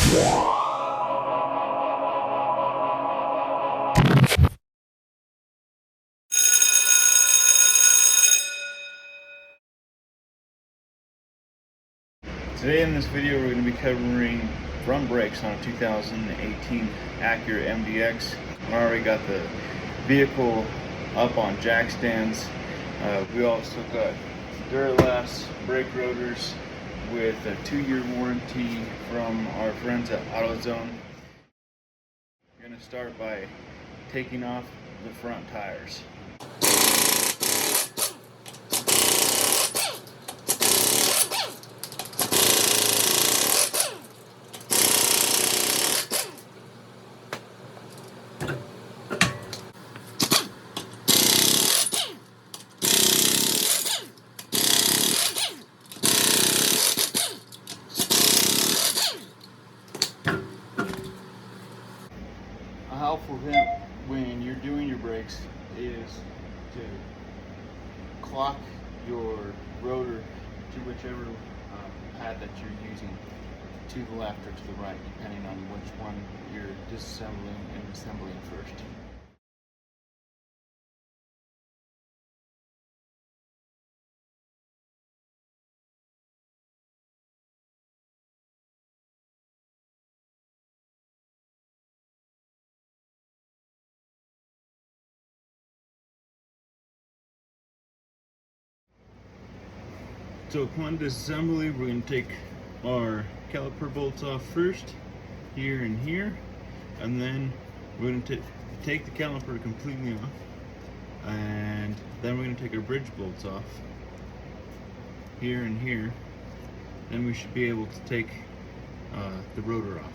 Today in this video we're going to be covering front brakes on a 2018 Acura MDX. I already got the vehicle up on jack stands. We also got Duralast brake rotors with a 2-year warranty from our friends at AutoZone. We're going to start by taking off the front tires. A helpful hint when you're doing your brakes is to clock your rotor to whichever pad that you're using, to the left or to the right, depending on which one you're disassembling and assembling first. So upon disassembly, we're going to take our caliper bolts off first, here and here, and then we're going to take the caliper completely off, and then we're going to take our bridge bolts off, here and here. Then we should be able to take the rotor off.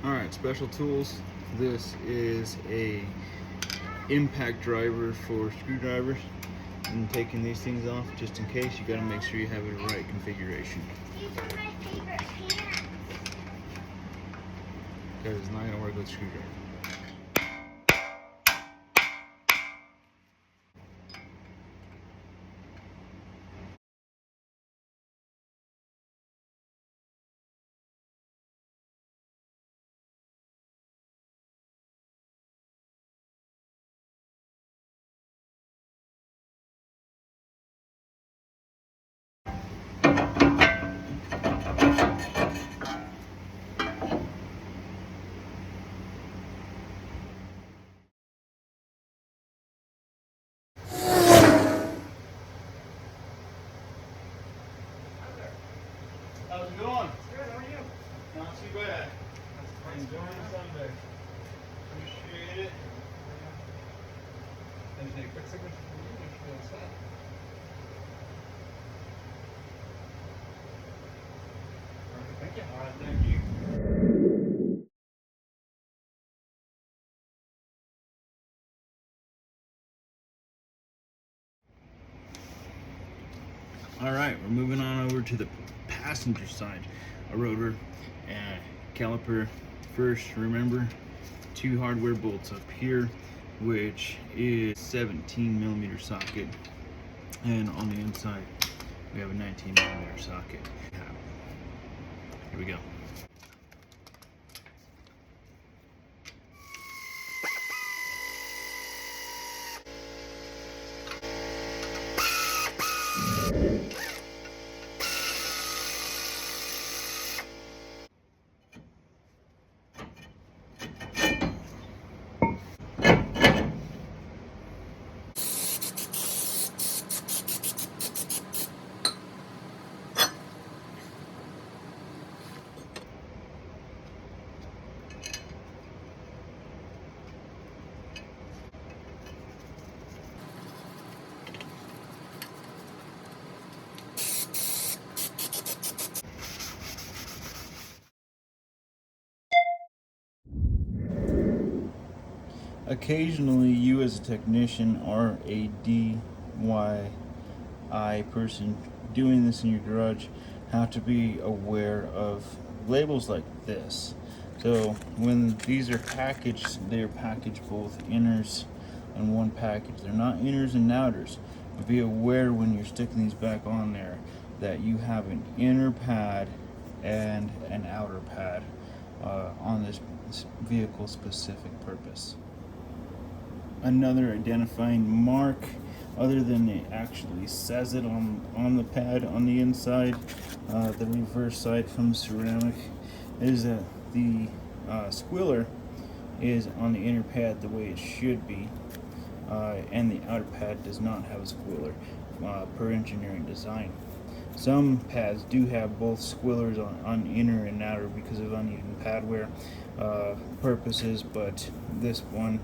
Alright, special tools. This is a impact driver for screwdrivers. I'm taking these things off just in case. You gotta make sure you have the right configuration. These are my favorite pants. Because it's not gonna work with screwdriver. How's it going? Good, how are you? Not too bad. Enjoying the Sunday. Appreciate it. I just need a quick signature from you, and you should be all set. Perfect, thank you. All right, thank you. All right, we're moving on over to the passenger side, a rotor and caliper. First, remember, 2 hardware bolts up here, which is 17mm socket, and on the inside we have a 19mm socket. Here we go. Occasionally, you as a technician or a DIY person doing this in your garage have to be aware of labels like this. So when these are packaged, they're packaged both inners and one package. They're not inners and outers. But be aware when you're sticking these back on there that you have an inner pad and an outer pad on this vehicle specific purpose. Another identifying mark, other than it actually says it on the pad on the inside, the reverse side from the ceramic, is that the squealer is on the inner pad the way it should be, and the outer pad does not have a squealer per engineering design. Some pads do have both squealers on inner and outer because of uneven pad wear purposes, but this one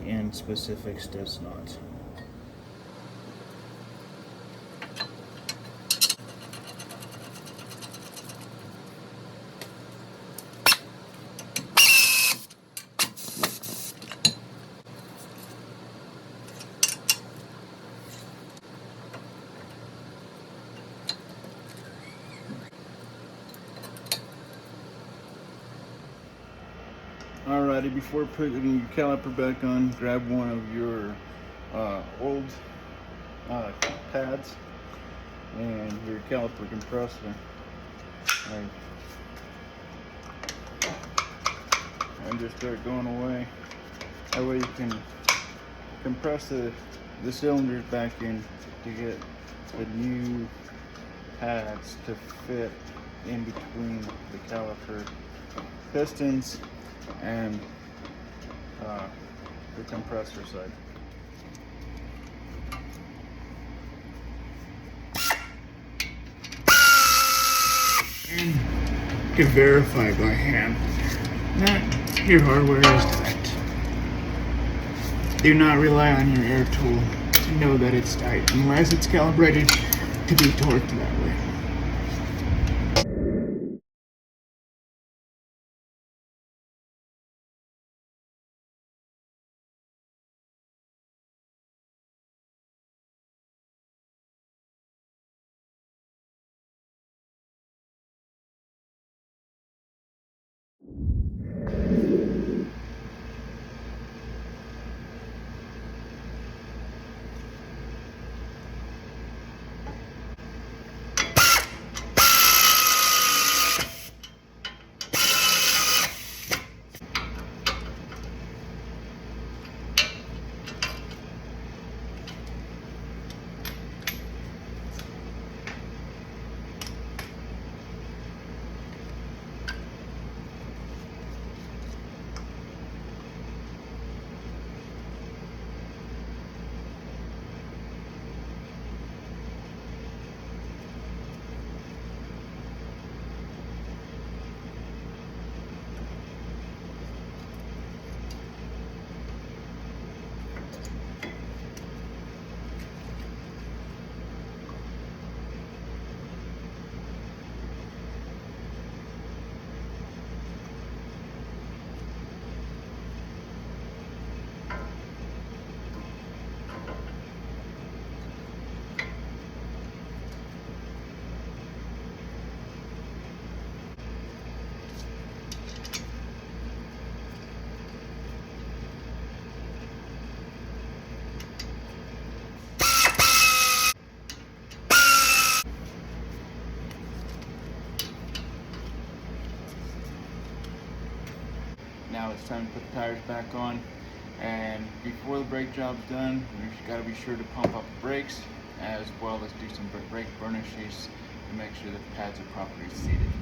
in specifics does not. Alrighty, before putting your caliper back on, grab one of your old pads and your caliper compressor. And just start going away. That way you can compress the cylinders back in to get the new pads to fit in between the caliper pistons and the compressor side. And you can verify by hand that your hardware is tight. Do not rely on your air tool to know that it's tight unless it's calibrated to be torqued that way. it's time to put the tires back on. And before the brake job's done, we've got to be sure to pump up the brakes as well as do some brake burnishes to make sure that the pads are properly seated.